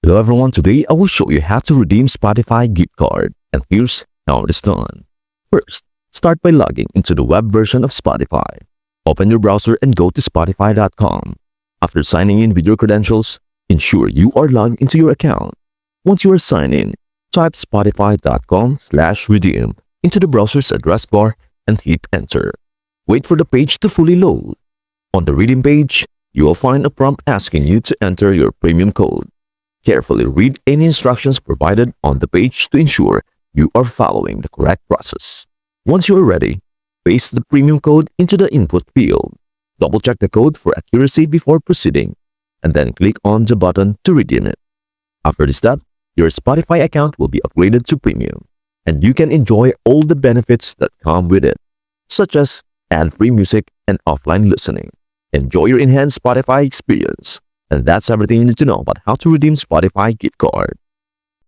Hello everyone, today I will show you how to redeem Spotify gift card, and here's how it is done. First, start by logging into the web version of Spotify. Open your browser and go to spotify.com. After signing in with your credentials, ensure you are logged into your account. Once you are signed in, type spotify.com/redeem into the browser's address bar and hit enter. Wait for the page to fully load. On the redeem page, you will find a prompt asking you to enter your premium code. Carefully read any instructions provided on the page to ensure you are following the correct process. Once you are ready, paste the premium code into the input field. Double-check the code for accuracy before proceeding, and then click on the button to redeem it. After this step, your Spotify account will be upgraded to premium, and you can enjoy all the benefits that come with it, such as ad-free music and offline listening. Enjoy your enhanced Spotify experience. And that's everything you need to know about how to redeem Spotify gift card.